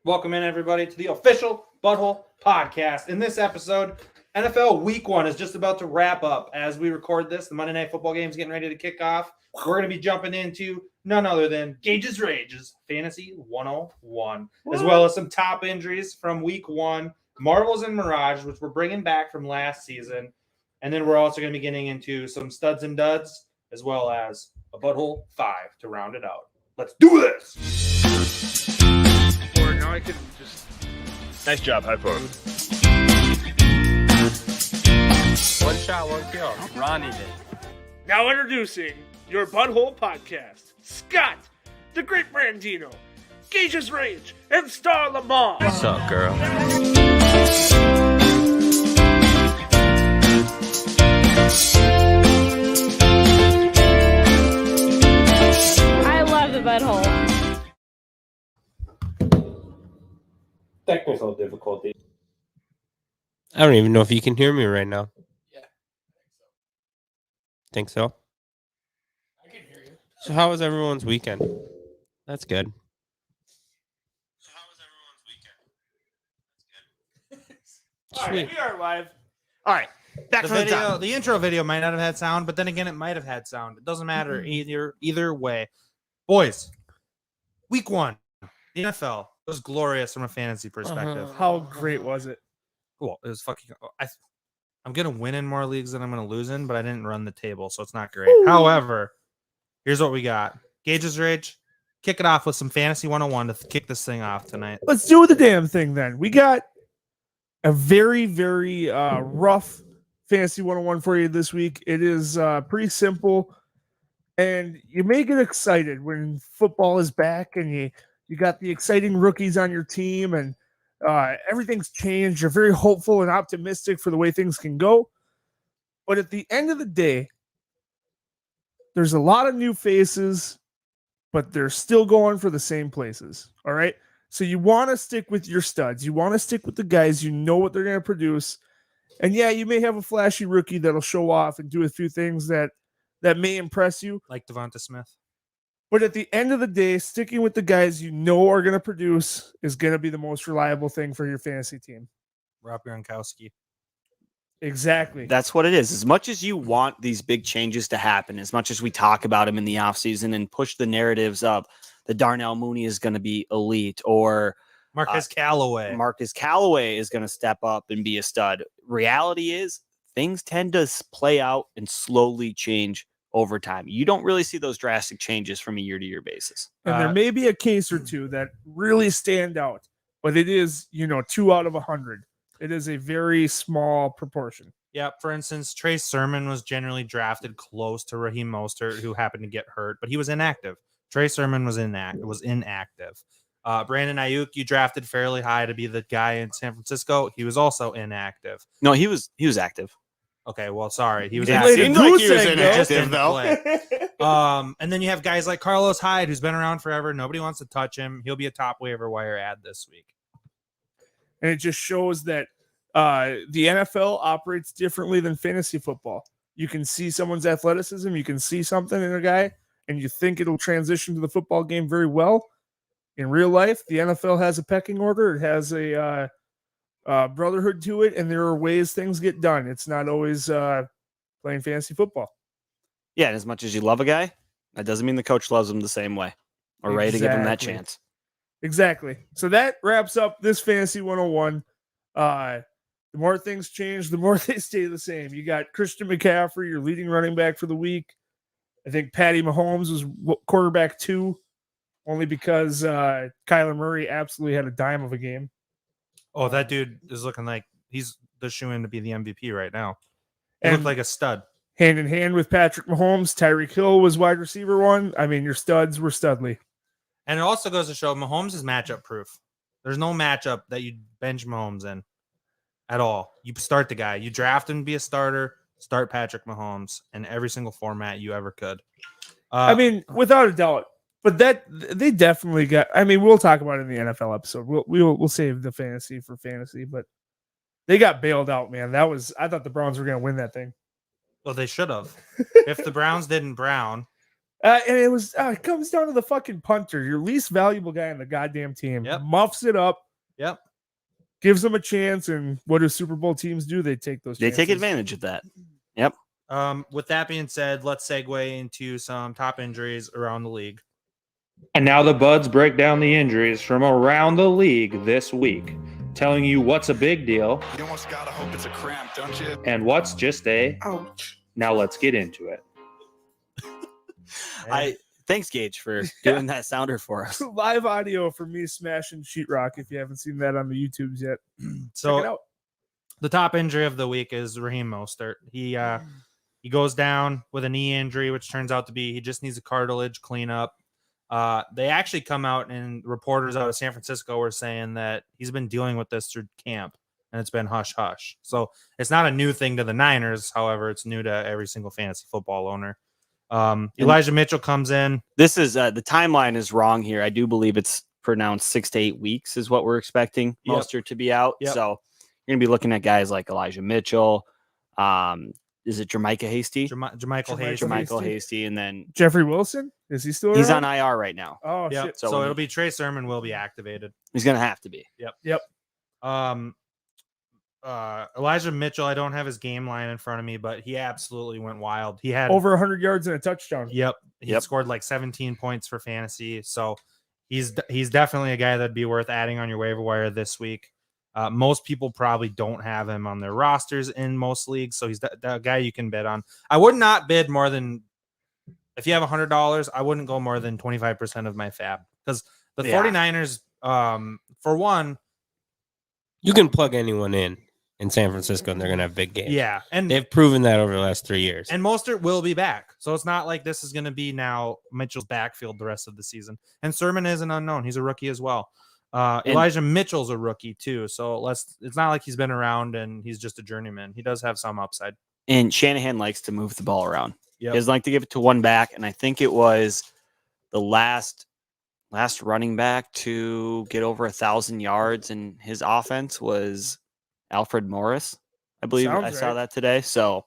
Welcome in, everybody, to the official Butthole Podcast. In this episode, NFL Week 1 is just about to wrap up. As we record this, the Monday Night Football game is getting ready to kick off. We're going to be jumping into none other than Gage's Rage's Fantasy 101, as well as some top injuries from Week 1, Marvels and Mirage, which we're bringing back from last season. And then we're also going to be getting into some studs and duds, as well as a Butthole 5 to round it out. Let's do this! Or now I can just... Nice job, high five. One shot, one kill. Ronnie did. Now introducing your Butthole Podcast. Scott, the Great Brandino, Gage's Rage, and Star Lamar. What's up, girl? I love the butthole. Technical difficulty. I don't even know if you can hear me right now. Yeah, Think so? I can hear you. So how was everyone's weekend? That's good. All right, Sweet. we are live. All right, back The from the video, top. the intro video might not have had sound, but then again, it might have had sound. It doesn't matter either way. Boys, Week 1, the NFL was glorious from a fantasy perspective. How great was it? Cool. It was fucking. I'm gonna win in more leagues than I'm gonna lose in, but I didn't run the table, so it's not great. However, here's what we got: Gage's Rage. Kick it off with some Fantasy 101 to kick this thing off tonight. Let's do the damn thing then. We got a very, very rough Fantasy 101 for you this week. It is pretty simple, and you may get excited when football is back and you got the exciting rookies on your team and everything's changed. You're very hopeful and optimistic for the way things can go. But at the end of the day, there's a lot of new faces, but they're still going for the same places. All right. So you want to stick with your studs. You want to stick with the guys you know what they're going to produce. And yeah, you may have a flashy rookie that'll show off and do a few things that may impress you. Like Devonta Smith. But at the end of the day, sticking with the guys you know are going to produce is going to be the most reliable thing for your fantasy team. Rob Gronkowski. Exactly. That's what it is. As much as you want these big changes to happen, as much as we talk about them in the offseason and push the narratives of the Darnell Mooney is going to be elite or Marcus Callaway. Marcus Callaway is going to step up and be a stud. Reality is things tend to play out and slowly change over time. You don't really see those drastic changes from a year-to-year basis. And there may be a case or two that really stand out, but it is, 2 out of 100. It is a very small proportion. Yeah, for instance, Trey Sermon was generally drafted close to Raheem Mostert, who happened to get hurt, but he was inactive. Trey Sermon was inactive. Brandon Ayuk, you drafted fairly high to be the guy in San Francisco. He was also inactive. No, he was active. Okay, well, sorry. He was It active. seemed like he was Just inactive, didn't though. play. And then you have guys like Carlos Hyde, who's been around forever. Nobody wants to touch him. He'll be a top waiver wire ad this week. And it just shows that the NFL operates differently than fantasy football. You can see someone's athleticism, you can see something in a guy, and you think it'll transition to the football game very well. In real life, the NFL has a pecking order. It has a brotherhood to it, and there are ways things get done. It's not always playing fantasy football. Yeah, and as much as you love a guy, that doesn't mean the coach loves him the same way or ready to give him that Exactly. chance. Exactly. So that wraps up this Fantasy 101. The more things change, the more they stay the same. You got Christian McCaffrey, your leading running back for the week. I think Patty Mahomes was quarterback 2, only because Kyler Murray absolutely had a dime of a game. Oh, that dude is looking like he's the shoe-in to be the MVP right now. He And looked like a stud. hand in hand with Patrick Mahomes, Tyreek Hill was wide receiver 1. I mean, your studs were studly. And it also goes to show Mahomes is matchup proof. There's no matchup that you bench Mahomes in at all. You start the guy. You draft him to be a starter, start Patrick Mahomes in every single format you ever could. I mean, without a doubt. But that they definitely got. I mean, we'll talk about it in the NFL episode. We'll save the fantasy for fantasy, but they got bailed out, man. I thought the Browns were going to win that thing. well, they should have. If the Browns didn't brown, And it comes down to the fucking punter, your least valuable guy on the goddamn team. Yep. Muffs it up, Yep. gives them a chance, and what do Super Bowl teams do? They take those They chances. take advantage of that. Yep. With that being said, let's segue into some top injuries around the league. And now the Buds break down the injuries from around the league this week, telling you what's a big deal You almost gotta hope it's a cramp, don't you? and what's just a Ouch. now let's get into it. Thanks, Gage, for doing that sounder for us. Live audio for me smashing sheetrock. If you haven't seen that on the YouTubes yet, check it So out. the top injury of the week is Raheem Mostert. He goes down with a knee injury, which turns out to be he just needs a cartilage cleanup. They actually come out and reporters out of San Francisco were saying that he's been dealing with this through camp and it's been hush hush. So it's not a new thing to the Niners. However, it's new to every single fantasy football owner. Elijah Mitchell comes in. This is the timeline is wrong here. I do believe it's pronounced 6 to 8 weeks is what we're expecting Yep. Mostert to be out. Yep. So you're gonna be looking at guys like Elijah Mitchell. Is it Jermichael Hasty? Jermichael Hasty. Jermichael Hasty, and then Jeffrey Wilson, is he still? he's around? on IR right now. Oh Yep. shit! So it'll be Trey Sermon will be activated. He's gonna have to be. Elijah Mitchell, I don't have his game line in front of me, but he absolutely went wild. He had Over 100 yards and a touchdown. Yep. He Yep. scored like 17 points for fantasy. So he's definitely a guy that'd be worth adding on your waiver wire this week. Most people probably don't have him on their rosters in most leagues. So he's that guy you can bet on. I would not bid more than, if you have $100, I wouldn't go more than 25% of my fab because the Yeah. 49ers, for one, You can plug anyone in San Francisco, and they're going to have big games. yeah. And They've proven that over the last 3 years. And Mostert will be back. So it's not like this is going to be now Mitchell's backfield the rest of the season. And Sermon is an unknown. He's a rookie as well. Elijah Mitchell's a rookie too. So it's not like he's been around and he's just a journeyman. He does have some upside. And Shanahan likes to move the ball around. Yep. He doesn't like to give it to one back. And I think it was the last running back to get over 1,000 yards in his offense was Alfred Morris. I believe Sounds I saw right. that today. So,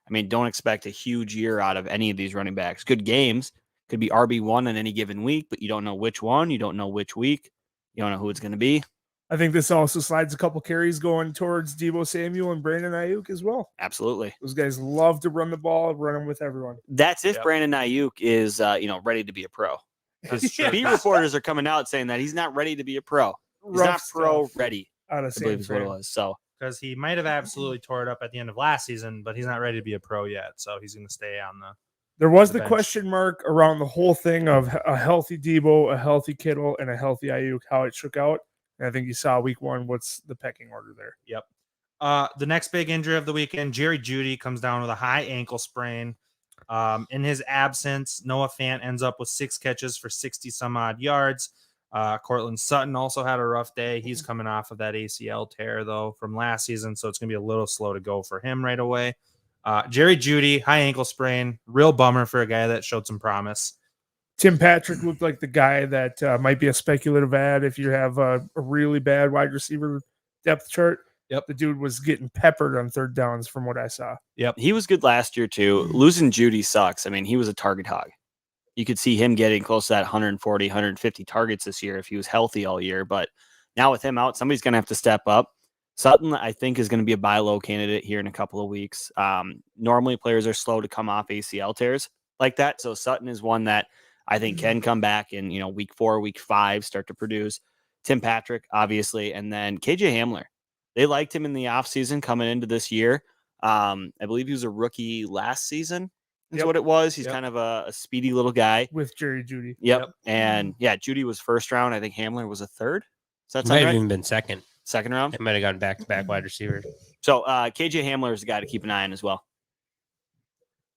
I mean, don't expect a huge year out of any of these running backs. Good games. Could be RB1 in any given week, but you don't know which one. You don't know which week. You don't know who it's going to be. I think this also slides a couple carries going towards Deebo Samuel and Brandon Ayuk as well. Absolutely. Those guys love to run the ball, run them with everyone. That's if Yep. Brandon Ayuk is, ready to be a pro. Because true. beat reporters are coming out saying that he's not ready to be a pro. He's Rough not pro stuff ready. out of I believe San is what it Fran. was. So Because he might have absolutely tore it up at the end of last season, but he's not ready to be a pro yet. So he's going to stay on the. There was the the bench. question mark around the whole thing of a healthy Deebo, a healthy Kittle, and a healthy Ayuk, how it shook out. And I think you saw week one, what's the pecking order there? Yep. The next big injury of the weekend, Jerry Jeudy comes down with a high ankle sprain. In his absence, Noah Fant ends up with 6 catches for 60 some odd yards. Cortland Sutton also had a rough day. He's coming off of that ACL tear, though, from last season, so it's going to be a little slow to go for him right away. Jerry Jeudy, high ankle sprain, real bummer for a guy that showed some promise. Tim Patrick looked like the guy that might be a speculative ad if you have a really bad wide receiver depth chart. Yep. The dude was getting peppered on third downs from what I saw. he was good last year too. Losing Judy sucks. I mean, he was a target hog. You could see him getting close to that 140, 150 targets this year if he was healthy all year. But now with him out, somebody's going to have to step up. Sutton, I think, is going to be a buy low candidate here in a couple of weeks. Normally, players are slow to come off ACL tears like that. So Sutton is one that I think can come back in, week 4, week 5, start to produce. Tim Patrick, obviously, and then KJ Hamler. They liked him in the offseason coming into this year. I believe he was a rookie last season is Yep. what it was. He's Yep. kind of a speedy little guy. With Jerry Jeudy. Yep. And Judy was first round. I think Hamler was a third. Does that Might sound have right? even been second. Second round. It might have gone back-to-back wide receiver. So KJ Hamler is a guy to keep an eye on as well.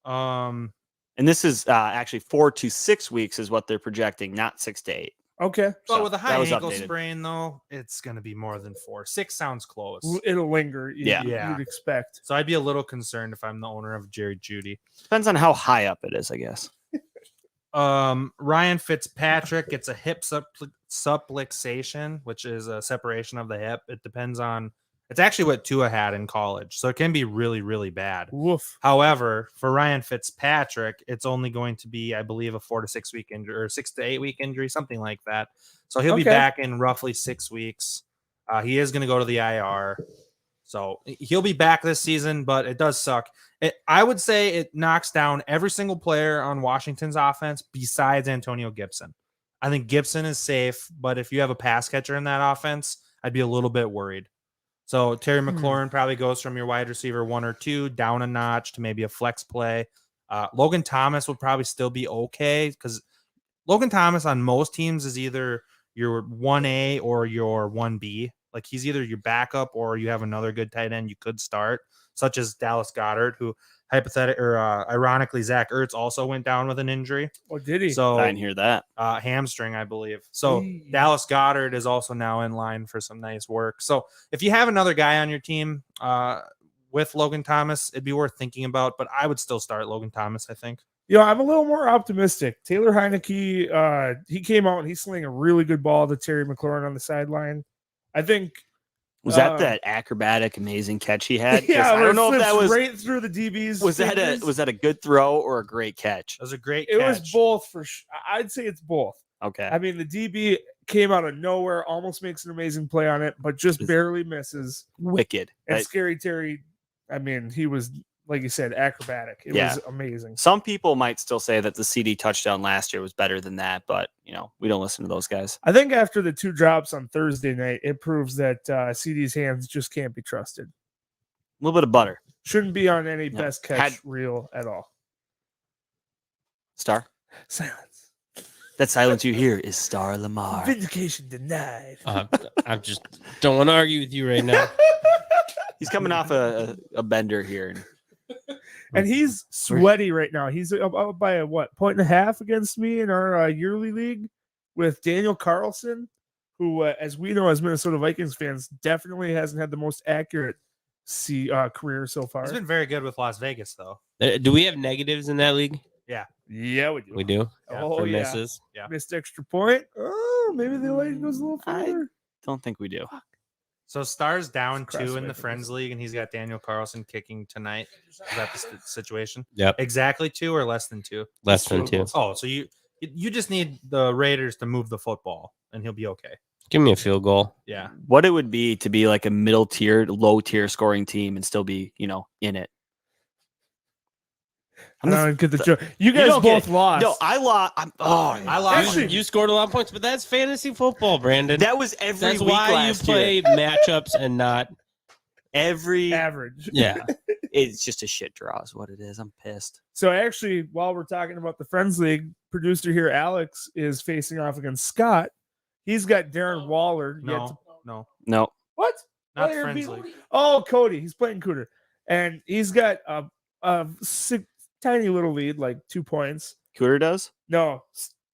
Um, And this is actually 4 to 6 weeks is what they're projecting, not 6 to 8. Okay. but So with a that high was ankle updated. sprain, though, it's going to be more than 4. 6 sounds close. It'll linger. Yeah. You'd expect. So I'd be a little concerned if I'm the owner of Jerry Jeudy. Depends on how high up it is, I guess. Ryan Fitzpatrick gets a hip subluxation, which is a separation of the hip. It depends on It's actually what Tua had in college, so it can be really, really bad. Woof. However, for Ryan Fitzpatrick, it's only going to be, I believe, a 4 to 6 week injury or 6 to 8 week injury, something like that. So he'll be Okay. back in roughly 6 weeks. He is going to go to the IR. So he'll be back this season, but it does suck. I would say it knocks down every single player on Washington's offense besides Antonio Gibson. I think Gibson is safe, but if you have a pass catcher in that offense, I'd be a little bit worried. So Terry McLaurin probably goes from your wide receiver 1 or 2 down a notch to maybe a flex play. Logan Thomas would probably still be okay because Logan Thomas on most teams is either your 1A or your 1B. Like he's either your backup or you have another good tight end you could start, such as Dallas Goedert, who ironically, Zach Ertz also went down with an injury. Oh, did he? So I didn't hear that. hamstring, I believe. So Eee. Dallas Goedert is also now in line for some nice work. So if you have another guy on your team with Logan Thomas, it'd be worth thinking about, but I would still start Logan Thomas, I think. I'm a little more optimistic. Taylor Heineke, he came out and he's slinging a really good ball to Terry McLaurin on the sideline. I think Was that acrobatic, amazing catch he had? 'Cause yeah, I don't know if that was right through the DB's. was fingers. that a good throw or a great catch? That was a great It catch. was both for I'd say it's both. Okay. I mean, the DB came out of nowhere, almost makes an amazing play on it, but just barely misses. Wicked. And Scary Terry, I mean, he was, like you said, acrobatic. It was amazing. Some people might still say that the CD touchdown last year was better than that, but we don't listen to those guys. I think after the 2 drops on Thursday night, it proves that CD's hands just can't be trusted. A little bit of butter. Shouldn't be on any No. best catch reel at all. Star. Silence. That silence you hear is Star Lamar. Vindication denied. I just don't want to argue with you right now. He's coming off a bender here. And he's sweaty right now. He's up by a point and a half against me in our yearly league with Daniel Carlson, who, as we know as Minnesota Vikings fans, definitely hasn't had the most accurate career so far. He's been very good with Las Vegas, though. Do we have negatives in that league? Yeah. Yeah, we do. We do. Oh, For yeah. misses. Yeah. Missed extra point. Oh, maybe the light goes a little further. Don't think we do. So Star's down Cross 2 in away the from Friends League, and he's got Daniel Carlson kicking tonight. Is that the situation? Yep. Exactly 2 or less than 2? Less than 2. Oh, so you just need the Raiders to move the football, and he'll be okay. Give me a field goal. Yeah. What it would be to be like a middle tier, low tier scoring team and still be, in it. I don't get the joke. You guys don't get both it. lost. No, I lost. I lost. Actually, You scored a lot of points, but that's fantasy football, Brandon. That was every That's week why you last play year. matchups and not. Every average. Yeah. it's just a shit draw is what it is. I'm pissed. So actually, while we're talking about the Friends League, producer here, Alex, is facing off against Scott. He's got Darren Waller. yet to- No. No. What? Not Player Friends B- League. Oh, Cody. He's playing Cooter. And he's got a tiny little lead, like 2 points. Cooter does? No,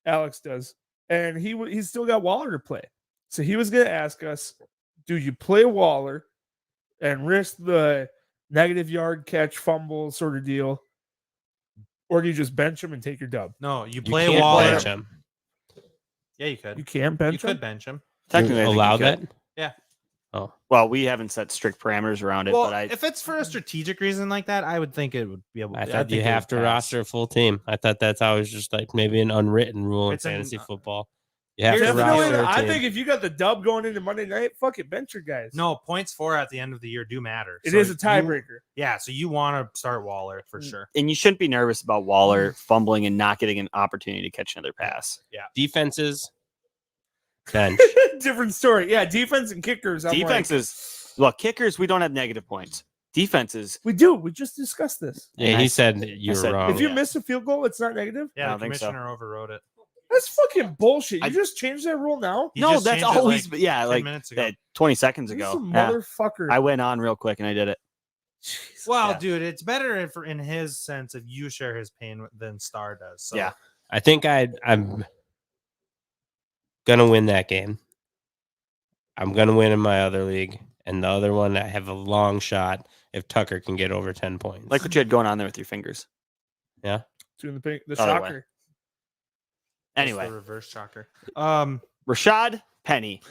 Alex does. And he's still got Waller to play. So he was going to ask us, do you play Waller and risk the negative yard catch fumble sort of deal? Or do you just bench him and take your dub? No, you You play can't Waller. bench him. Yeah, you could. You can't You bench him? could bench him. Technically, I think you Allow could. that? Well, we haven't set strict parameters around it, Well, but if it's for a strategic reason like that, I would think it would be able. I thought you have to roster a full team. I thought that's always just like maybe an unwritten rule in It's an- fantasy football. You have to Definitely, roster a I team. think if you got the dub going into Monday night, fuck it, bench your guys. No, points for at the end of the year do matter. It So is a you- tiebreaker. Yeah, so you want to start Waller for sure. and you shouldn't be nervous about Waller fumbling and not getting an opportunity to catch another pass. Defenses, bench. Different story. Yeah, defense and kickers. I'm like, Defenses, look, kickers, we don't have negative points. Defenses, we do. We just discussed this. Yeah, he said you were said- wrong. If you yeah. miss a field goal, it's not negative. Yeah, I the don't think so. commissioner overrode it. That's fucking bullshit. You I- just changed that rule now. He no, just that's changed it, always, like, yeah, 10 like minutes ago. 20 seconds This ago. is a Yeah. motherfucker. I went on real quick and I did it. Jesus. Well, Yeah. dude, it's better if in his sense if you share his pain than Star does. So Yeah. I think I'm gonna win that game. I'm gonna win in my other league, and the other one I have a long shot if Tucker can get over 10 points. Like what you had going on there with your fingers. Doing the Other way. shocker. that's Anyway, the reverse shocker. Rashad Penny,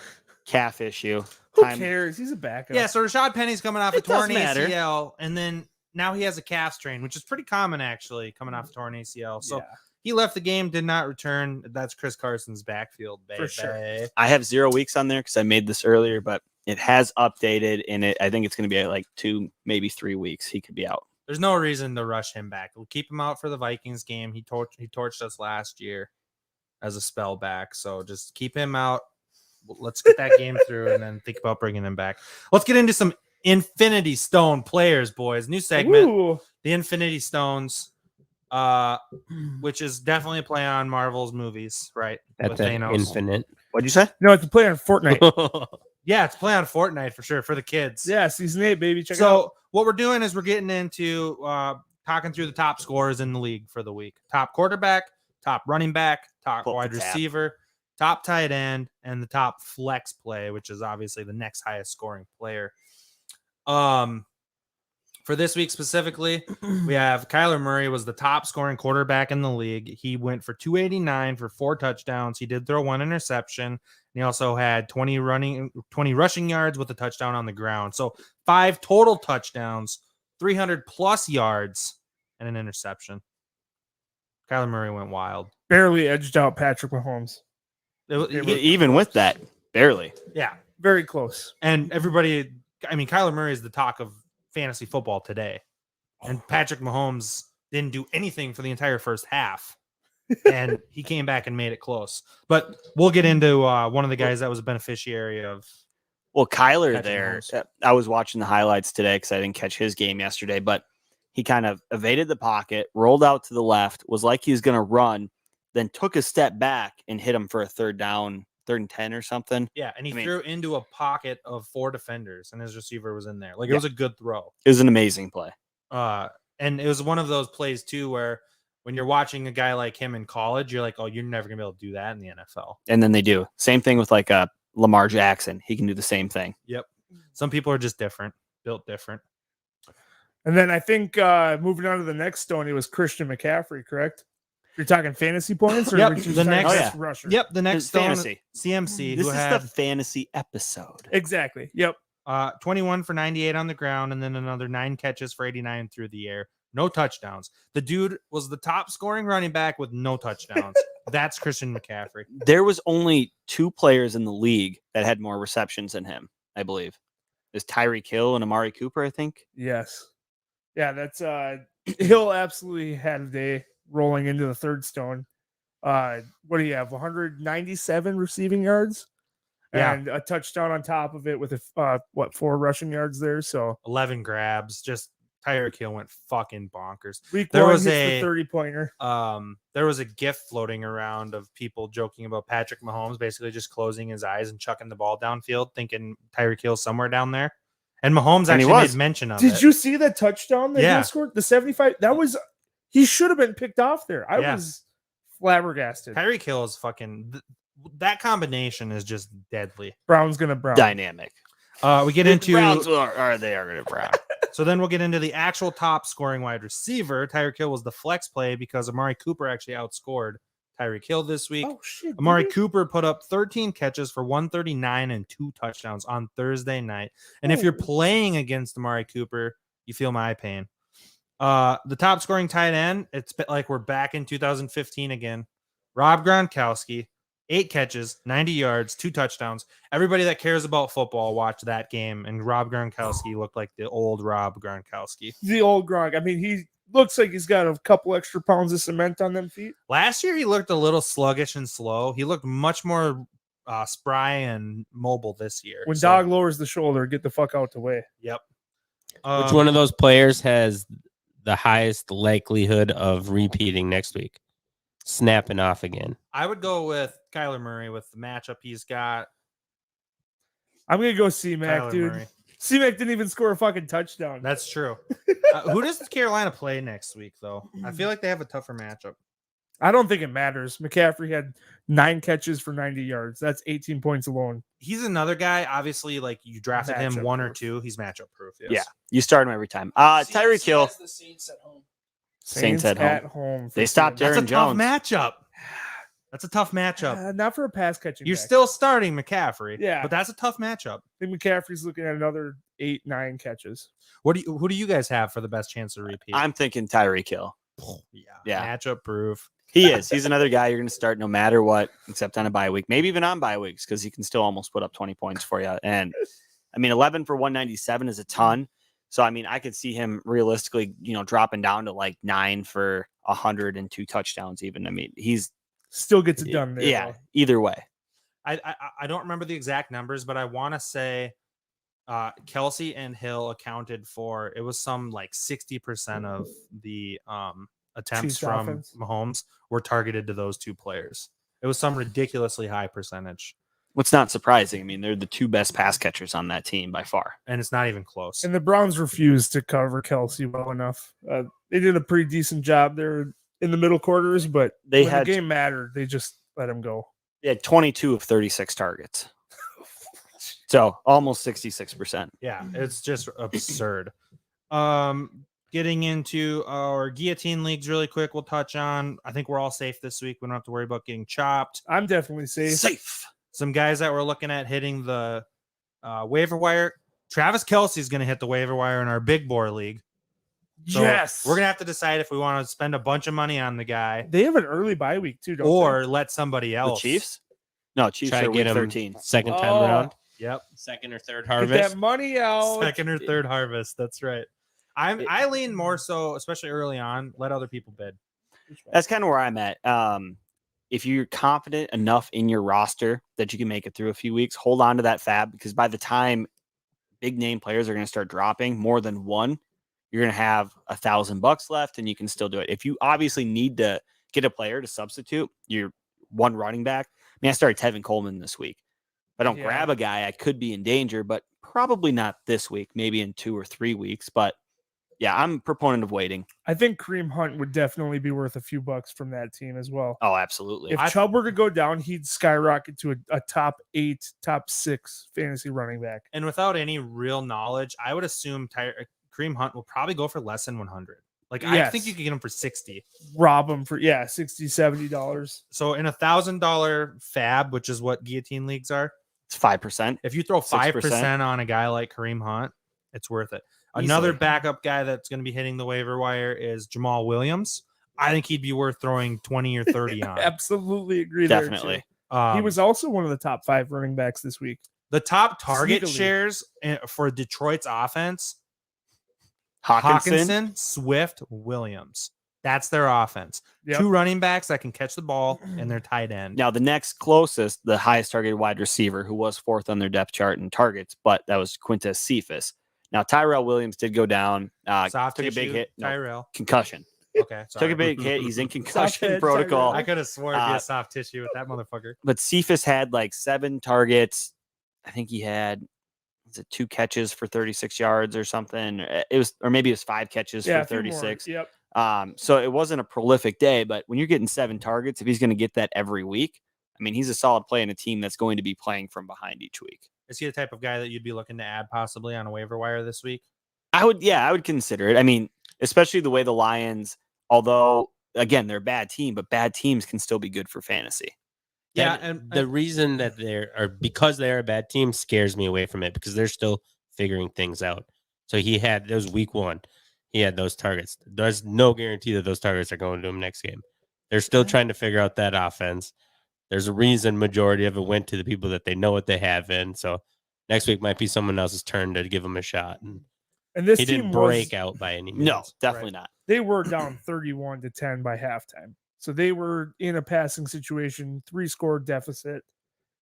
calf issue. Who time. cares? He's a backup. Yeah, so Rashad Penny's coming off a It does torn matter. ACL, and then now he has a calf strain, which is pretty common actually, coming off a torn ACL. So Yeah. he left the game, did not return. That's Chris Carson's backfield, baby. For sure. I have 0 weeks on there because I made this earlier, but it has updated, and I think it's going to be like 2, maybe 3 weeks. He could be out. There's no reason to rush him back. We'll keep him out for the Vikings game. He torched us last year as a spell back, so just keep him out. Let's get that game through and then think about bringing him back. Let's get into some Infinity Stone players, boys. New segment, Ooh. the Infinity Stones, which is definitely a play on Marvel's movies, right? At With the Thanos. infinite. What'd you say? No, it's a play on Fortnite. Yeah, it's a play on Fortnite for sure for the kids. Yeah, season 8, baby. Check it out. So what we're doing is we're getting into talking through the top scorers in the league for the week. Top quarterback, top running back, top Pull up wide the tab. receiver, top tight end, and the top flex play, which is obviously the next highest scoring player. For this week specifically, we have Kyler Murray was the top scoring quarterback in the league. He went for 289 for 4 touchdowns. He did throw 1 interception. And he also had 20 rushing yards with a touchdown on the ground. So 5 total touchdowns, 300 plus yards, and an interception. Kyler Murray went wild. Barely edged out Patrick Mahomes. Even with that, barely. Yeah. Very close. And everybody, I mean, Kyler Murray is the talk of fantasy football today. And Patrick Mahomes didn't do anything for the entire first half. And he came back and made it close. But we'll get into one of the guys that was a beneficiary of. Well, Kyler Patrick there, Mahomes. I was watching the highlights today because I didn't catch his game yesterday, but he kind of evaded the pocket, rolled out to the left, was like he was going to run, then took a step back and hit him for a 3rd down, 3rd and 10 or something. Yeah, and he I mean- threw into a pocket of 4 defenders, and his receiver was in there. Like, it Yeah. was a good throw. It was an amazing play. And it was one of those plays, too, where when you're watching a guy like him in college, you're like, oh, you're never going to be able to do that in the NFL. And then they do. Same thing with like Lamar Jackson. He can do the same thing. Yep. Some people are just different, built different. And then I think moving on to the next stone, it was Christian McCaffrey, correct? You're talking fantasy points? Or Yep, we're just the talking next- Oh, best yeah. rusher? Yep, the next It's stone, fantasy. CMC, This who is had the fantasy episode. Exactly. Yep. 21 for 98 on the ground, and then another 9 catches for 89 through the air. No touchdowns. The dude was the top scoring running back with no touchdowns. That's Christian McCaffrey. There was only 2 players in the league that had more receptions than him, I believe. There's Tyreek Hill and Amari Cooper, I think. Yes. Yeah, that's Hill absolutely had a day rolling into the 3rd stone. What do you have? 197 receiving yards? Yeah. And a touchdown on top of it with 4 rushing yards there. So 11 grabs. Just Tyreek Hill went fucking bonkers. week There 1 was hits a- the 30-pointer. There was a gif floating around of people joking about Patrick Mahomes basically just closing his eyes and chucking the ball downfield, thinking Tyreek Hill's somewhere down there. And Mahomes And he actually was. made mention of Did it. you see that touchdown that Yeah. Hill scored? The 75? That was he should have been picked off there. I Yeah. was flabbergasted. Tyreek Hill is fucking that combination is just deadly. Brown's gonna Brown. Dynamic. We get The into Browns are they are going to Brown. so then we'll get into the actual top scoring wide receiver. Tyreek Hill was the flex play because Amari Cooper actually outscored Tyreek Hill this week. Oh shit. Amari did he? Cooper put up 13 catches for 139 and 2 touchdowns on Thursday night. And if you're Oh. playing against Amari Cooper, you feel my pain. The top scoring tight end, like we're back in 2015 again. Rob Gronkowski, 8 catches, 90 yards, 2 touchdowns. Everybody that cares about football watched that game, and Rob Gronkowski looked like the old Rob Gronkowski. The old Gronk. I mean, he looks like he's got a couple extra pounds of cement on them feet. Last year, he looked a little sluggish and slow. He looked much more spry and mobile this year. When So, dog lowers the shoulder, get the fuck out the way. Yep. Which one of those players has the highest likelihood of repeating next week? Snapping off again. I would go with Kyler Murray with the matchup he's got. I'm gonna go C-Mac, Kyler dude. Murray. C-Mac didn't even score a fucking touchdown. That's true. Who does Carolina play next week, though? I feel like they have a tougher matchup. I don't think it matters. McCaffrey had 9 catches for 90 yards. That's 18 points alone. He's another guy. Obviously, like you drafted him Matchup 1 or proof. 2. He's matchup proof. Yes. Yeah. You start him every time. Tyreek Hill. The Saints at home. Saints at home. home. for They stopped C-Mac. That's a Aaron tough Jones. matchup. That's a tough matchup. Not for a pass catching. You're back. still starting McCaffrey. Yeah. But that's a tough matchup. I think McCaffrey's looking at another 8-9 catches. Who do you guys have for the best chance to repeat? I'm thinking Tyreek Hill. Yeah. Matchup proof. He is. He's another guy you're going to start no matter what, except on a bye week, maybe even on bye weeks, because he can still almost put up 20 points for you. And I mean, 11 for 197 is a ton. So, I mean, I could see him realistically, dropping down to like 9 for 102 touchdowns even. I mean, he's still gets it done there. Yeah, though. either way. I don't remember the exact numbers, but I want to say Kelsey and Hill accounted for, it was some like 60% of the attempts Chiefs from offense. Mahomes were targeted to those two players. It was some ridiculously high percentage. What's not surprising, I mean, they're the two best pass catchers on that team by far. And it's not even close. And the Browns refused to cover Kelsey well enough. They did a pretty decent job there in the middle quarters, but They when had the game mattered, they just let him go. They had 22 of 36 targets. So almost 66%. Yeah, it's just absurd. Getting into our guillotine leagues really quick, we'll touch on. I think we're all safe this week. We don't have to worry about getting chopped. I'm definitely safe. Some guys that we're looking at hitting the waiver wire. Travis Kelce is going to hit the waiver wire in our big boar league. So yes. we're going to have to decide if we want to spend a bunch of money on the guy They have an early bye week too, don't or let somebody The else. Chiefs? No, Chiefs Try are to week get him 13. second time Oh. around, Yep. second or third they? Get harvest. that money out. Second or third harvest. That's right. I lean more so, especially early on, let other people bid. That's kind of where I'm at. If you're confident enough in your roster that you can make it through a few weeks, hold on to that fab, because by the time big name players are going to start dropping more than one, you're going to have $1,000 left and you can still do it. If you obviously need to get a player to substitute your one running back, I mean, I started Tevin Coleman this week. If I don't Yeah. grab a guy, I could be in danger, but probably not this week, maybe in 2 or 3 weeks. But yeah, I'm a proponent of waiting. I think Kareem Hunt would definitely be worth a few bucks from that team as well. Oh, absolutely. If Chubb were to go down, he'd skyrocket to a top 8, top 6 fantasy running back. And without any real knowledge, I would assume Kareem Hunt will probably go for less than 100. Like, I Yes. think you could get him for 60. Rob him for $60, $70. So in $1,000 fab, which is what guillotine leagues are, It's 5%. if you throw 5% 6%. on a guy like Kareem Hunt, it's worth it. Another Easily. backup guy that's going to be hitting the waiver wire is Jamal Williams. I think he'd be worth throwing 20 or 30 on. Absolutely agree there, Definitely. too. He was also one of the top 5 running backs this week. the top target Sneakily. shares for Detroit's offense. Hawkinson. Hawkinson, Swift, Williams. That's their offense. Yep. 2 running backs that can catch the ball and their tight end. Now, the next closest, the highest targeted wide receiver, who was 4th on their depth chart in targets, but that was Quintez Cephas. Now, Tyrell Williams did go down. Soft took a big tissue, hit. No, Tyrell. concussion. Okay. Sorry. Took a big hit. He's in Soft concussion hit, protocol. Tyrell. I could have sworn it'd be Uh, a soft tissue with that motherfucker. But Cephas had like 7 targets. I think he had 2 catches for 36 yards or something. It was, or maybe it was 5 catches Yeah, for a few more. 36. Yep. So it wasn't a prolific day, but when you're getting 7 targets, if he's going to get that every week, I mean, he's a solid play in a team that's going to be playing from behind each week. Is he the type of guy that you'd be looking to add possibly on a waiver wire this week? I would consider it. I mean, especially the way the Lions, although again, they're a bad team, but bad teams can still be good for fantasy. Yeah, That- and the reason that because they're a bad team scares me away from it, because they're still figuring things out. So that was week 1. He had those targets. There's no guarantee that those targets are going to him next game. They're still trying to figure out that offense. There's a reason majority of it went to the people that they know what they have in. So next week might be someone else's turn to give them a shot. And this He team didn't break out by any means. No, definitely not. They were down 31-10 by halftime. So they were in a passing situation, 3-score deficit.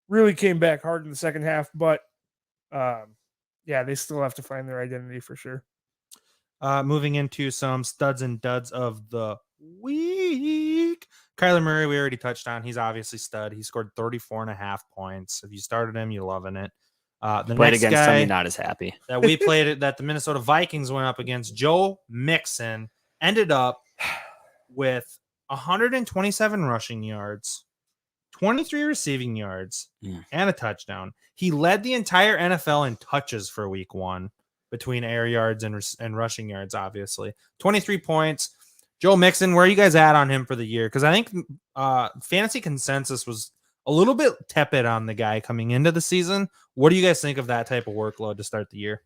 Really came back hard in the second half, but yeah, they still have to find their identity for sure. moving into some studs and duds of the week. Kyler Murray, we already touched on. He's obviously stud. He scored 34.5 points. If you started him, you're loving it. The Played next against guy somebody not as happy. that we played that the Minnesota Vikings went up against, Joe Mixon, ended up with 127 rushing yards, 23 receiving yards, and a touchdown. He led the entire NFL in touches for week 1 between air yards and rushing yards, obviously. 23 points. Joe Mixon, where are you guys at on him for the year? Because I think fantasy consensus was a little bit tepid on the guy coming into the season. What do you guys think of that type of workload to start the year?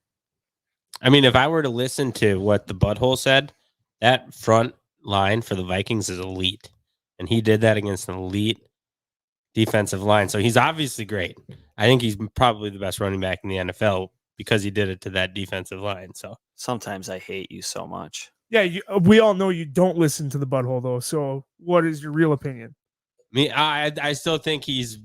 I mean, if I were to listen to what the butthole said, that front line for the Vikings is elite. And he did that against an elite defensive line. So he's obviously great. I think he's probably the best running back in the NFL because he did it to that defensive line. So Sometimes I hate you so much. Yeah, we all know you don't listen to the butthole though. So what is your real opinion? I still think he's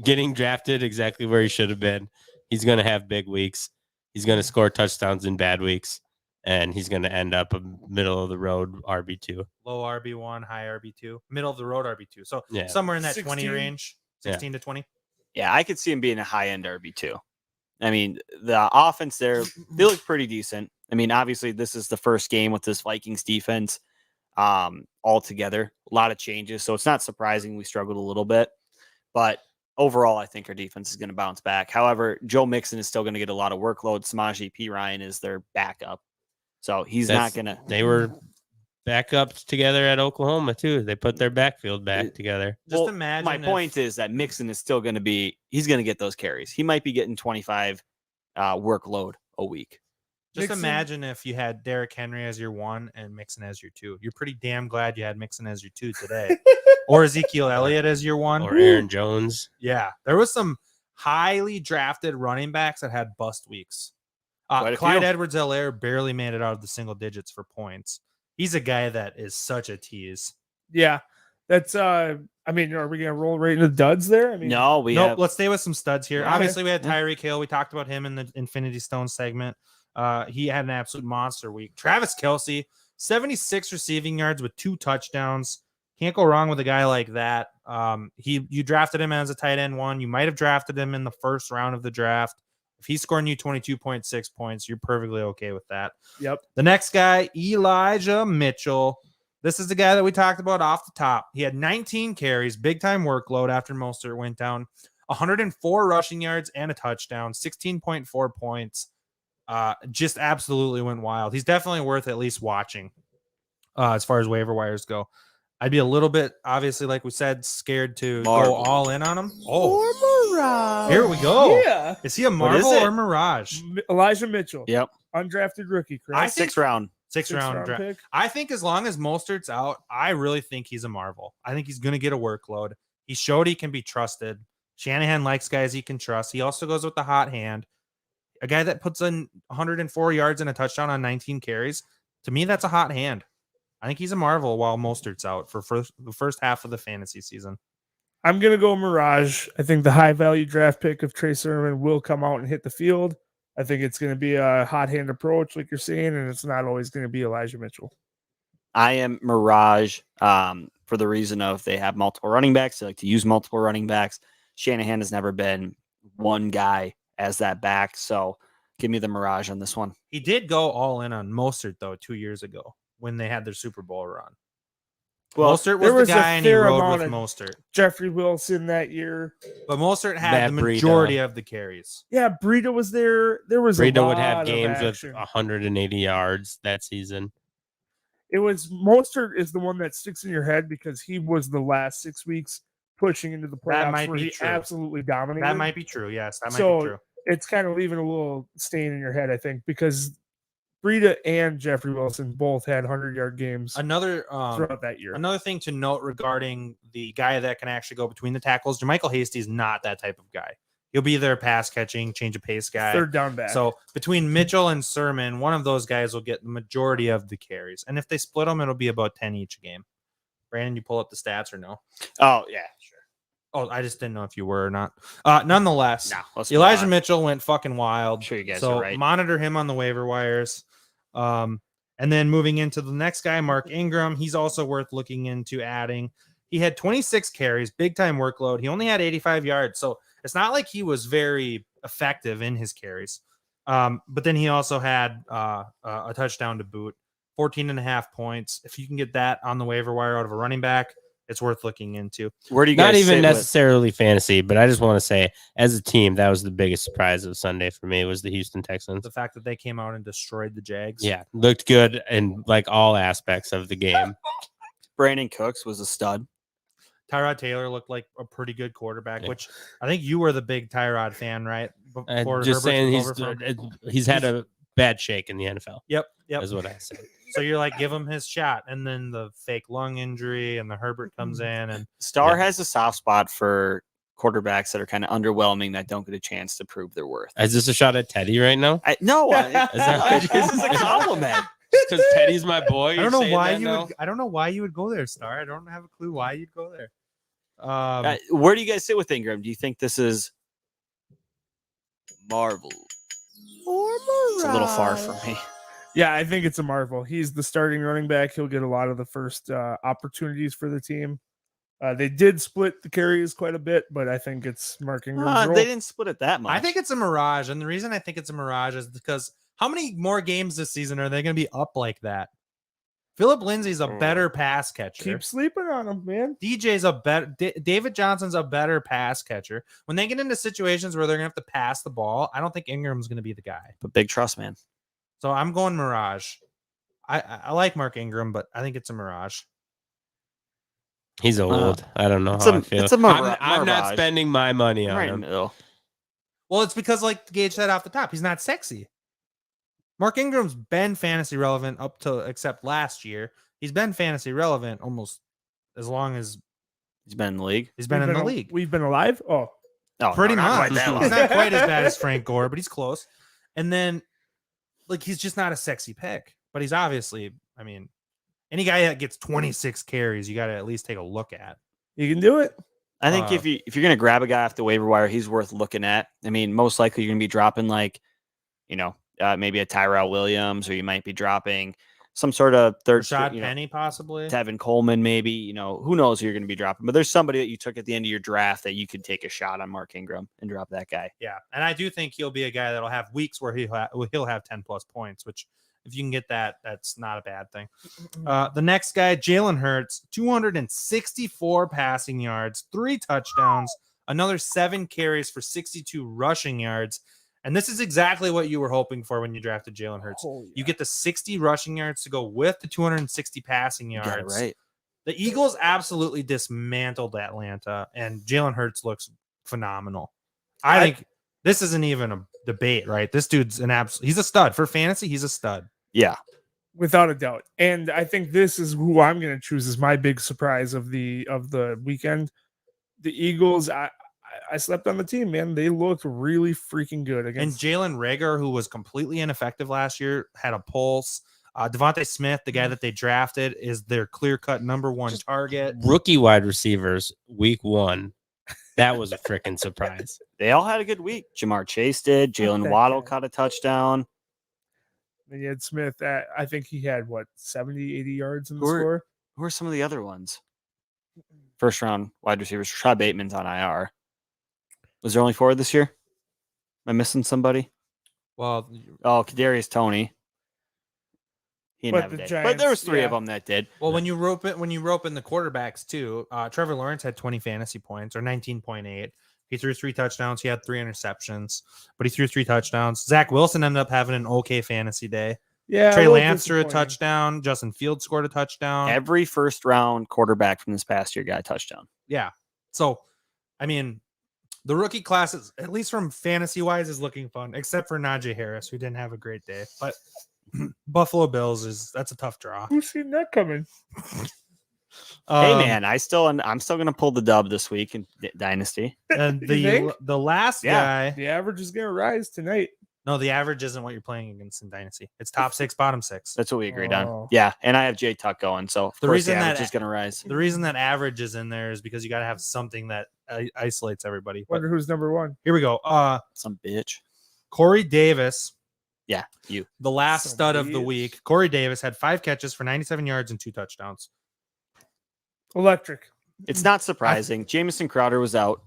getting drafted exactly where he should have been. He's going to have big weeks. He's going to score touchdowns in bad weeks, and he's going to end up a middle of the road RB2. Low RB1, high RB2, middle of the road RB2. So Yeah. somewhere in that 16. 20 range, 16 to 20. Yeah, I could see him being a high end RB2. I mean, the offense there, they look pretty decent. I mean, obviously, this is the first game with this Vikings defense all together. A lot of changes. So it's not surprising we struggled a little bit. But overall, I think our defense is going to bounce back. However, Joe Mixon is still going to get a lot of workload. Samaje Perine is their backup. So he's not going to. They were backups together at Oklahoma, too. They put their backfield back together. Just imagine. My point is that Mixon is still going to be, he's going to get those carries. He might be getting 25 workload a week. Just Mixon- imagine if you had Derrick Henry as your 1 and Mixon as your 2. You're pretty damn glad you had Mixon as your 2 today. Or Ezekiel Elliott as your 1. Or Aaron Jones. Yeah, there was some highly drafted running backs that had bust weeks. Quite a Clyde few. Edwards-Helaire barely made it out of the single digits for points. He's a guy that is such a tease. Yeah, that's. I mean, are we gonna roll right into the duds there? I mean, No, Let's stay with some studs here. Okay. Obviously, we had Tyreek Hill. We talked about him in the Infinity Stone segment. He had an absolute monster week. Travis Kelce, 76 receiving yards with 2 touchdowns. Can't go wrong with a guy like that. You drafted him as a tight end 1. You might have drafted him in the first round of the draft. If he's scoring you 22.6 points, you're perfectly okay with that. Yep. The next guy, Elijah Mitchell. This is the guy that we talked about off the top. He had 19 carries, big time workload after Mostert went down, 104 rushing yards and a touchdown, 16.4 points. Just absolutely went wild. He's definitely worth at least watching as far as waiver wires go. I'd be a little bit, obviously, like we said, scared to go all in on him. Oh, Mirage. here we go. Yeah, Is he a is Marvel it? or Mirage? Elijah Mitchell. Yep. Undrafted rookie. Correct. I think- Sixth round. Sixth round draft. pick. I think as long as Mostert's out, I really think he's a Marvel. I think he's going to get a workload. He showed he can be trusted. Shanahan likes guys he can trust. He also goes with the hot hand. A guy that puts in 104 yards and a touchdown on 19 carries. To me, that's a hot hand. I think he's a Marvel while Mostert's out for the first half of the fantasy season. I'm gonna go Mirage. I think the high value draft pick of Trey Sermon will come out and hit the field. I think it's going to be a hot hand approach, like you're saying, and it's not always going to be Elijah Mitchell. I am Mirage for the reason of they have multiple running backs. They like to use multiple running backs. Shanahan has never been one guy as that back. So give me the Mirage on this one. He did go all in on Mostert, though, 2 years ago when they had their Super Bowl run. Well, Mostert there was was the a guy and he fair rode amount with of- Mostert. Jeffrey Wilson that year. But Mostert had Matt the Breida. majority of the carries. Yeah, Breida was there. There was a Breida lot would have of games with action. 180 yards that season. It was Mostert is the one that sticks in your head because he was the last 6 weeks pushing into the That playoffs might where be he true. absolutely dominated. That might be true. Yes, that might So- be true. It's kind of leaving a little stain in your head, I think, because Breida and Jeffrey Wilson both had 100-yard games Another throughout that year. another thing to note regarding the guy that can actually go between the tackles, Jermichael Hasty is not that type of guy. He'll be their pass catching, change of pace guy. Third down back. So between Mitchell and Sermon, one of those guys will get the majority of the carries. And if they split them, it'll be about 10 each game. Brandon, you pull up the stats or no? Oh, yeah, sure. Oh, I just didn't know if you were or not. Nonetheless, No, let's move Elijah on. Mitchell went fucking wild. I'm sure you guys So are right. monitor him on the waiver wires. And then moving into the next guy, Mark Ingram, he's also worth looking into adding. He had 26 carries, big time workload. He only had 85 yards. So it's not like he was very effective in his carries. But then he also had a touchdown to boot, 14.5 points. If you can get that on the waiver wire out of a running back, it's worth looking into. Where do you Not guys even sit necessarily fantasy, but I just want to say, as a team, that was the biggest surprise of Sunday for me was the Houston Texans. The fact that they came out and destroyed the Jags. Yeah, looked good in like all aspects of the game. Brandon Cooks was a stud. Tyrod Taylor looked like a pretty good quarterback, Yeah. which I think you were the big Tyrod fan, right? Before Just Herbert saying, took over from- he's had a bad shake in the NFL. Yep. Is what I said. So you're like, give him his shot, and then the fake lung injury, and the Herbert comes in, and Star Yeah. has a soft spot for quarterbacks that are kind of underwhelming that don't get a chance to prove their worth. Is this a shot at Teddy right now? No, that- this is a compliment. Because Teddy's my boy. I don't know why you would. I don't know why you would go there, Star. I don't have a clue why you'd go there. Where do you guys sit with Ingram? Do you think this is Marvel? It's a little far from me. Yeah, I think it's a marvel. He's the starting running back. He'll get a lot of the first opportunities for the team. They did split the carries quite a bit, but I think it's Mark Ingram's role. They didn't split it that much. I think it's a mirage, and the reason I think it's a mirage is because how many more games this season are they going to be up like that? Philip Lindsay's a better pass catcher. Keep sleeping on him, man. DJ's a better. David Johnson's a better pass catcher. When they get into situations where they're going to have to pass the ball, I don't think Ingram's going to be the guy. but big trust, man. So I'm going mirage. I like Mark Ingram, but I think it's a mirage. He's old. I don't know It's how a- I feel. it's a I'm not mirage. spending my money on Right in the him. middle. Well, it's because, like Gage said off the top, he's not sexy. Mark Ingram's been fantasy relevant up to except last year. He's been fantasy relevant almost as long as He's been in the league. he's been in the league. We've been alive. Oh, No, Pretty no, not much. quite that long. He's not quite as bad as Frank Gore, but he's close. And then, like, he's just not a sexy pick. But he's obviously, I mean, any guy that gets 26 carries, you got to at least take a look at. you can do it. I think if you're gonna grab a guy off the waiver wire, he's worth looking at. I mean, most likely you're gonna be dropping like, maybe a Tyrell Williams, or you might be dropping some sort of third Rashad string, Penny, possibly. Tevin Coleman, maybe. Who knows who you're gonna be dropping? But there's somebody that you took at the end of your draft that you could take a shot on Mark Ingram and drop that guy. Yeah. And I do think he'll be a guy that'll have weeks where he'll have 10 plus points, which if you can get that, that's not a bad thing. The next guy, Jalen Hurts, 264 passing yards, 3 touchdowns, another 7 carries for 62 rushing yards. And this is exactly what you were hoping for when you drafted Jalen Hurts. Oh, yeah. You get the 60 rushing yards to go with the 260 passing You yards. got it right. The Eagles absolutely dismantled Atlanta, and Jalen Hurts looks phenomenal. I think this isn't even a debate, right? This dude's he's a stud. For fantasy, he's a stud. Yeah. Without a doubt. And I think this is who I'm going to choose as my big surprise of the weekend. The Eagles, I slept on the team, man. They looked really freaking good And against Jalen Reagor, who was completely ineffective last year, had a pulse. Devontae Smith, the guy that they drafted, is their clear-cut number one target. Rookie wide receivers, week 1. That was a freaking surprise. They all had a good week. Jamar Chase did. Jalen that Waddle guy. caught a touchdown. And you had Smith. I think he had 70, 80 yards in the Who are- score. Who are some of the other ones? First round wide receivers. Rashad Bateman's on IR. Was there only 4 this year? Am I missing somebody? Well, Oh, Kadarius Toney. He But didn't have a the day. But there was Giants, 3 of yeah. them that did. when you rope in the quarterbacks too, Trevor Lawrence had 20 fantasy points or 19.8. He threw 3 touchdowns. He had 3 interceptions, but he threw 3 touchdowns. Zach Wilson ended up having an okay fantasy day. Yeah. Trey a little Lance threw a disappointing. touchdown. Justin Fields scored a touchdown. Every first round quarterback from this past year got a touchdown. Yeah. So, I mean, the rookie class, is, at least from fantasy wise, is looking fun, except for Najee Harris, who didn't have a great day. But Buffalo Bills that's a tough draw. Who's seen that coming? Hey man, I'm still gonna pull the dub this week in Dynasty. And You think? the last Yeah. guy. The average is going to rise tonight. No, the average isn't what you're playing against in Dynasty. It's top 6, bottom 6. That's what we agreed Oh. on. Yeah, and I have Jay Tuck going, so of The course reason the average that- is gonna rise. The reason that average is in there is because you got to have something that isolates everybody. But Wonder who's number 1. here we go. Some bitch. Corey Davis, Yeah, you. the last Some stud of the bitch. week. Corey Davis had 5 catches for 97 yards and 2 touchdowns. Electric. It's not surprising. Jamison Crowder was out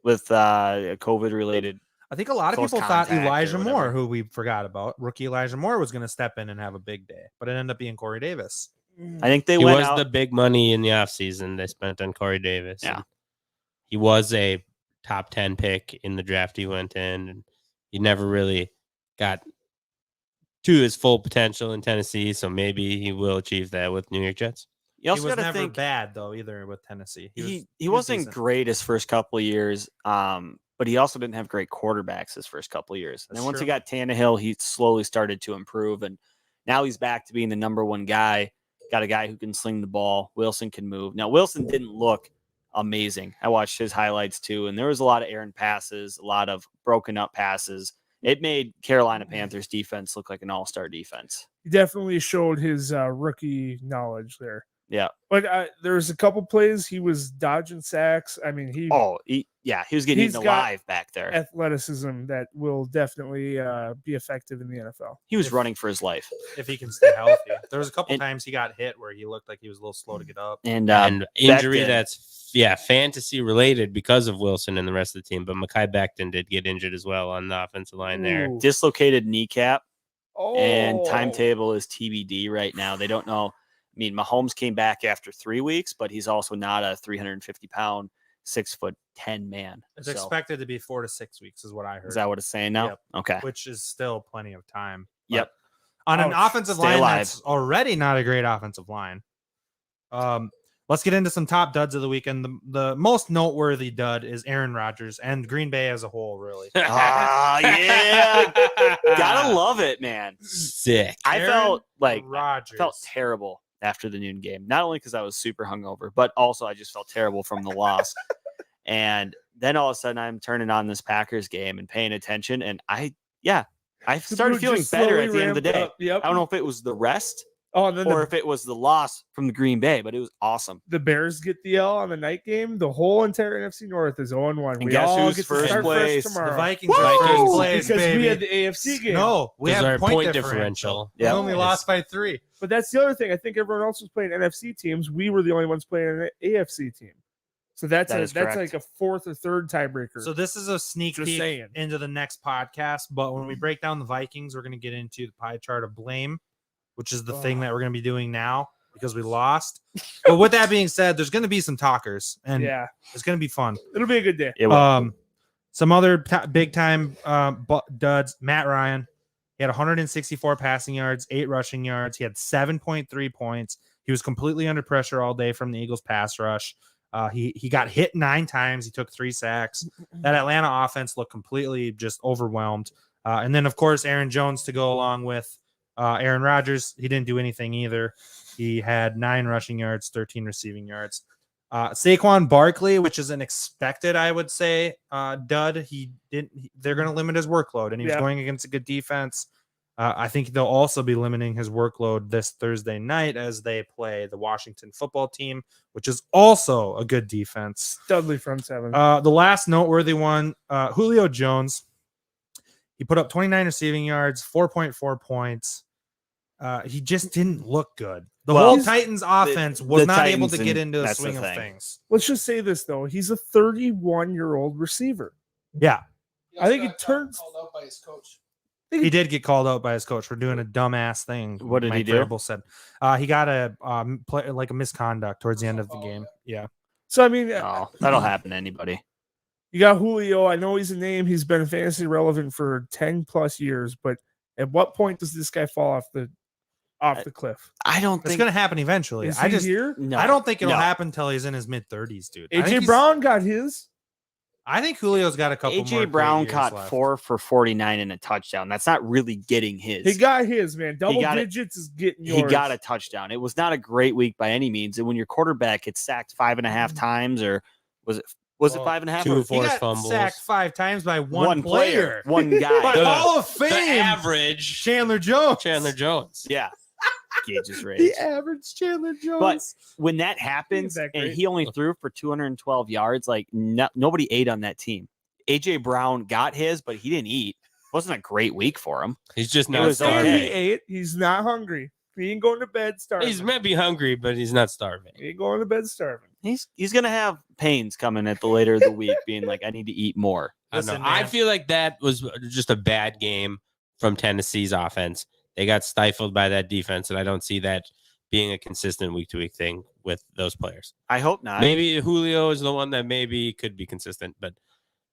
with COVID related. I think a lot of Close people thought contact or Elijah Moore, whatever. who we forgot about, rookie Elijah Moore, was going to step in and have a big day, but it ended up being Corey Davis. I think they He went was out. the big money in the offseason they spent on Corey Davis. Yeah. And he was a top 10 pick in the draft he went in, and he never really got to his full potential in Tennessee, so maybe he will achieve that with New York Jets. You He also was got to never think bad though either with Tennessee. he was wasn't decent. great his first couple of years, but he also didn't have great quarterbacks his first couple of years. And That's then once he true. got Tannehill, he slowly started to improve, and now he's back to being the number one guy. Got a guy who can sling the ball. Wilson can move. Now Wilson didn't look amazing. I watched his highlights too, and there was a lot of errant passes, a lot of broken up passes. It made Carolina Panthers defense look like an all-star defense. He definitely showed his rookie knowledge there. Yeah. But there was a couple plays he was dodging sacks. I mean, he He was getting He's eaten got alive back there. athleticism that will definitely be effective in the NFL. He was running for his life. If he can stay healthy. There was a couple And- times he got hit where he looked like he was a little slow to get up. And Injury Becton- that's fantasy related because of Wilson and the rest of the team. But Mekhi Becton did get injured as well on the offensive line there. Ooh. dislocated kneecap, and Oh. timetable is TBD right now. They don't know. I mean, Mahomes came back after 3 weeks, but he's also not a 350-pound, 6'10" man. It's So, expected to be 4 to 6 weeks, is what I heard. is that what it's saying now? Yep. Okay. Which is still plenty of time. Yep. But on an Ouch. offensive Stay line alive. that's already not a great offensive line. Let's get into some top duds of the weekend. The most noteworthy dud is Aaron Rodgers and Green Bay as a whole, really. Ah, yeah. Gotta love it, man. Sick. I Aaron felt like Rodgers. I felt terrible after the noon game. Not only because I was super hungover, but also I just felt terrible from the loss. And then all of a sudden I'm turning on this Packers game and paying attention. And I started feeling Just better slowly at the end of the ramped day. up. Yep. I don't know if it was the rest Oh, and then or if it was the loss from the Green Bay, but it was awesome. the Bears get the L on the night game. The whole entire NFC North is 0-1. And We guess all who's get to first start place? fresh The tomorrow. Vikings are first Vikings. place, Because baby. we had the AFC game. No, we Those have are point point differential. differential. Yeah. We only lost by 3. But that's the other thing. I think everyone else was playing NFC teams. We were the only ones playing an AFC team. So that's That is that's correct. like a fourth or third tiebreaker. So this is a sneak Just peek saying. into the next podcast. But when we break down the Vikings, we're going to get into the pie chart of blame, which is the thing that we're going to be doing now because we lost. But with that being said, there's going to be some talkers, and yeah, it's going to be fun. it'll be a good day. It was, Some other big time duds. Matt Ryan, he had 164 passing yards, 8 rushing yards. He had 7.3 points. He was completely under pressure all day from the Eagles pass rush. He got hit 9 times. He took 3 sacks. That Atlanta offense looked completely just overwhelmed. And then, of course, Aaron Jones to go along with Aaron Rodgers. He didn't do anything either. He had 9 rushing yards, 13 receiving yards. Saquon Barkley, which is an expected, I would say, dud. They're going to limit his workload, and he's Yeah. going against a good defense. I think they'll also be limiting his workload this Thursday night as they play the Washington football team, which is also a good defense. Dudley front 7. The last noteworthy one, Julio Jones. He put up 29 receiving yards, 4.4 points. He just didn't look good. The Well, whole Titans offense was the not able Titans, to get and into the that's the swing of thing. things. Let's just say this though: he's a 31-year-old receiver. Yeah, I think he turns. he did get called out by his coach for doing a dumbass thing. What did he Mike do? Vrabel said he got a like a misconduct towards the end of the game. Yeah, So I mean, oh, that'll happen to anybody. you got Julio. I know he's a name. He's been fantasy relevant for 10 plus years. But at what point does this guy fall off the cliff? I don't it's think going to happen eventually. Is I he just here? no, I don't think it'll no. happen until he's in his mid-30s, dude. I think AJ he's- Brown got his. I think Julio's got a couple more. AJ great Brown years caught left. 4 for 49 and a touchdown. That's not really getting his. He got his, man. Double got it. digits is getting yours. He got a touchdown. It was not a great week by any means. And when your quarterback gets sacked 5.5 times, or was it Well, 5.5? 2 Or He forced got fumbles. sacked 5 times by one one player. one guy. By The- Hall of The Fame, average Chandler Jones. Chandler Jones. Yeah, Gage's rage. The average Chandler Jones. But when that happens, that and great. he only threw for 212 yards, like nobody ate on that team. AJ Brown got his, but he didn't eat. It wasn't a great week for him. He's just It not was And starving. he okay. ate. He's not hungry. He ain't going to bed starving. He's maybe hungry, but he's not starving. He ain't going to bed starving. He's gonna have pains coming at the later of the week, being like, I need to eat more. I don't know. Listen, I man. feel like that was just a bad game from Tennessee's offense. They got stifled by that defense, and I don't see that being a consistent week-to-week thing with those players. I hope not. Maybe Julio is the one that maybe could be consistent, but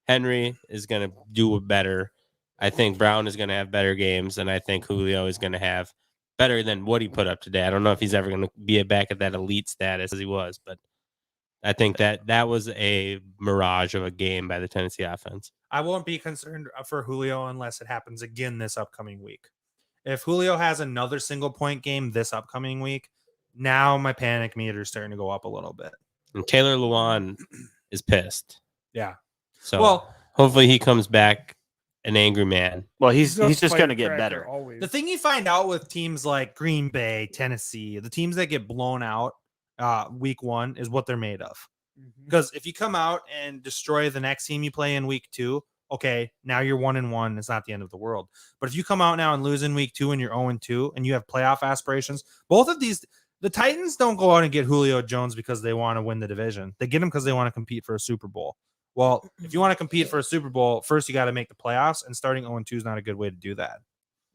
Henry is going to do better. I think Brown is going to have better games, and I think Julio is going to have better than what he put up today. I don't know if he's ever going to be back at that elite status as he was, but I think that was a mirage of a game by the Tennessee offense. I won't be concerned for Julio unless it happens again this upcoming week. If Julio has another single point game this upcoming week, now my panic meter is starting to go up a little bit. And Taylor Lewan is pissed. Yeah. So hopefully he comes back an angry man. Well, he's a just going to get firecracker better. Always. The thing you find out with teams like Green Bay, Tennessee, the teams that get blown out week 1 is what they're made of. Because if you come out and destroy the next team you play in week 2, okay, now you're 1-1. It's not the end of the world. But if you come out now and lose in week 2 and you're 0-2 and you have playoff aspirations, both of these, the Titans don't go out and get Julio Jones because they want to win the division. They get him because they want to compete for a Super Bowl. Well, if you want to compete for a Super Bowl, first you got to make the playoffs, and starting 0-2 is not a good way to do that.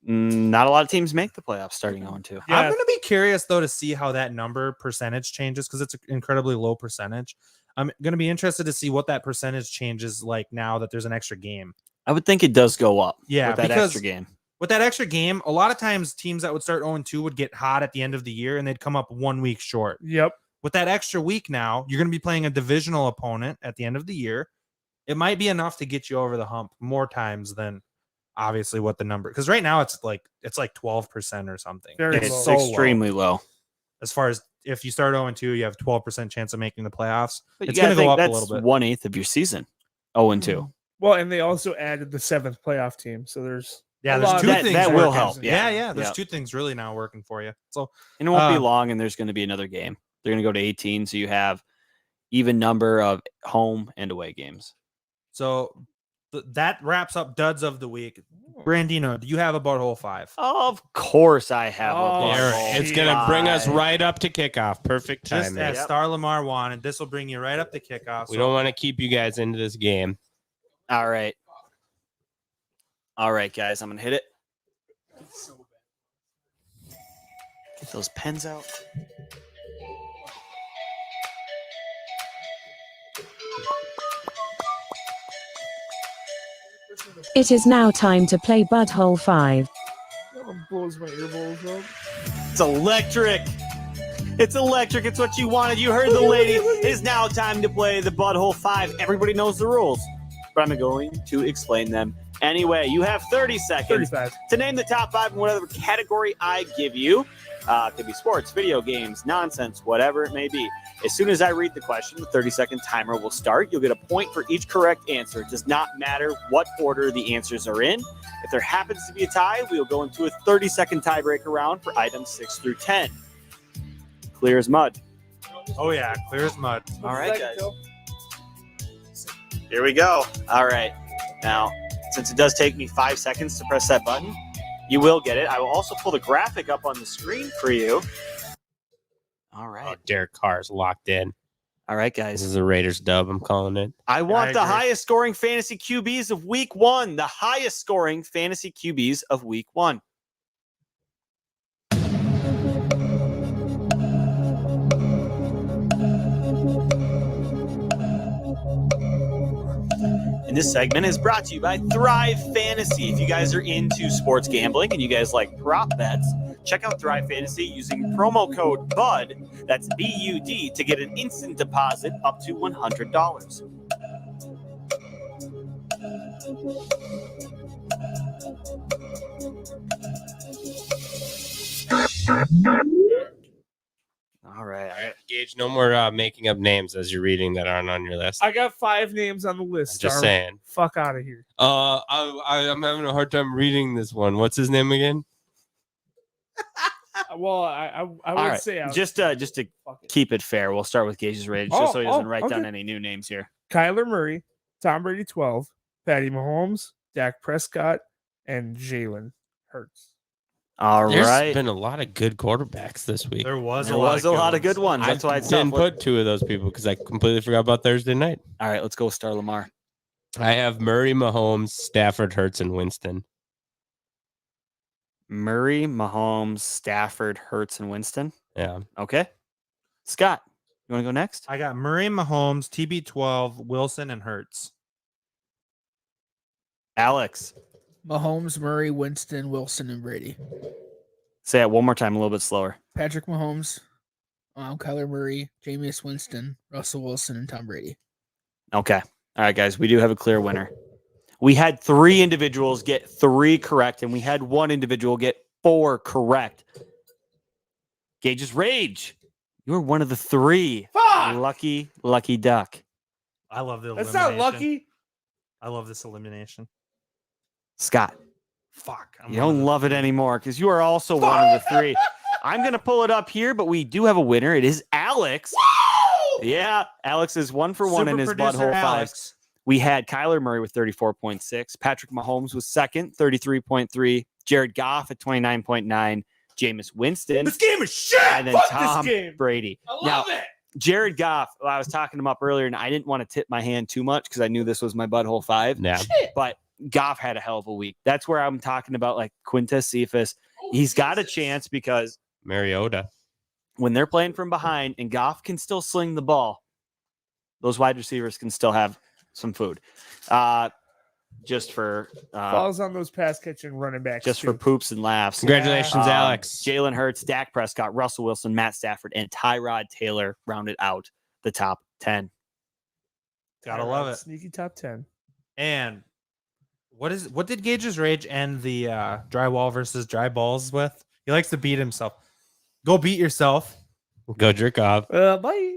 Not a lot of teams make the playoffs starting 0-2. Yeah. I'm going to be curious, though, to see how that number percentage changes because it's an incredibly low percentage. I'm going to be interested to see what that percentage changes like now that there's an extra game. I would think it does go up. Yeah, with that because extra game. With that extra game, a lot of times teams that would start 0-2 would get hot at the end of the year and they'd come up 1 week short. Yep. With that extra week now, you're going to be playing a divisional opponent at the end of the year. It might be enough to get you over the hump more times than obviously what the number, because right now it's like 12% or something. Very It's low. so extremely low. as far as if you start 0-2, you have 12% chance of making the playoffs. But It's you going gotta to go think up a that's little bit. 1/8 of your season. 0-2. Well, and they also added the 7th playoff team, so there's Yeah, a there's lot two of- things that will working. help. Yeah. There's Yeah. two things really now working for you. So And it won't be Uh, long, and there's going to be another game. They're going to go to 18, so you have even number of home and away games. that wraps up duds of the week. Brandino, do you have a butthole 5? Of course, I have. Oh, a There, butthole it's going to bring us five. right up to kickoff. Perfect Just timing. as Yep. Star Lamar wanted. This will bring you right up to kickoff. We don't want to keep you guys into this game. All right, guys, I'm gonna hit it. Get those pens out. It is now time to play Butthole 5. that blows my earballs up. It's electric. It's electric. It's what you wanted. You heard the lady. It is now time to play the Butthole 5. Everybody knows the rules, but I'm going to explain them anyway. You have 30 seconds 35. to name the top 5 in whatever category I give you. It could be sports, video games, nonsense, whatever it may be. As soon as I read the question, the 30-second timer will start. You'll get a point for each correct answer. It does not matter what order the answers are in. If there happens to be a tie, we will go into a 30-second tiebreaker round for items 6 through 10. Clear as mud. Oh, yeah. Clear as mud. All right, guys. Here we go. All right. Now, since it does take me 5 seconds to press that button, you will get it. I will also pull the graphic up on the screen for you. All Oh, right. Derek Carr's locked in. All right, This guys. is a Raiders dub. I'm calling it. I want the agree. highest scoring fantasy QBs of week 1. The highest scoring fantasy QBs of week 1. And this segment is brought to you by Thrive Fantasy. If you guys are into sports gambling and you guys like prop bets, check out Thrive Fantasy using promo code BUD, that's BUD, to get an instant deposit up to $100. All right. Gage, no more making up names as you're reading that aren't on your list. I got 5 names on the list. I'm just Star. saying. Fuck out of here. I'm having a hard time reading this one. What's his name again? Well, I would All right. say Just to fuck it. keep it fair, we'll start with Gage's rage Oh, just so he doesn't oh, write down okay. any new names here. Kyler Murray, Tom Brady 12, Patty Mahomes, Dak Prescott, and Jalen Hurts. All There's right. been a lot of good quarterbacks this week. There was There a lot was a lot of good ones. I That's why it's didn't tough. put 2 of those people because I completely forgot about Thursday night. All right, let's go with Star Lamar. I have Murray, Mahomes, Stafford, Hurts, and Winston. Murray, Mahomes, Stafford, Hurts, and Winston. Yeah. Okay. Scott, you want to go next? I got Murray, Mahomes, TB12, Wilson, and Hurts. Alex, Mahomes, Murray, Winston, Wilson, and Brady. say it one more time, a little bit slower. Patrick Mahomes, Kyler Murray, Jameis Winston, Russell Wilson, and Tom Brady. Okay. All right, guys, we do have a clear winner. We had 3 individuals get 3 correct, and we had 1 individual get 4 correct. Gage's Rage, you're one of the 3. Fuck! Lucky duck. I love the That's elimination. not lucky. I love this elimination. Scott, Fuck. you don't love it anymore because you are also one of the 3. I'm going to pull it up here, but we do have a winner. It is Alex. Woo! Yeah, Alex is 1 for 1 in his butthole 5. Alex. We had Kyler Murray with 34.6. Patrick Mahomes was second, 33.3. Jared Goff at 29.9. Jameis Winston. This game is shit. And then Fuck Tom this game. Brady. I love it. Jared Goff, I was talking him up earlier, and I didn't want to tip my hand too much because I knew this was my butthole 5. Yeah. But Goff had a hell of a week. That's where I'm talking about like Quintez Cephas. He's got a chance because Mariota. when they're playing from behind and Goff can still sling the ball, those wide receivers can still have some food. Just for Falls on those pass catching running backs. just for too. poops and laughs. Congratulations, Alex. Jalen Hurts, Dak Prescott, Russell Wilson, Matt Stafford, and Tyrod Taylor rounded out the top 10. Gotta love it. Sneaky top 10. And what did Gage's Rage end the drywall versus dry balls with? He likes to beat himself. Go beat yourself. Go jerk off. Bye.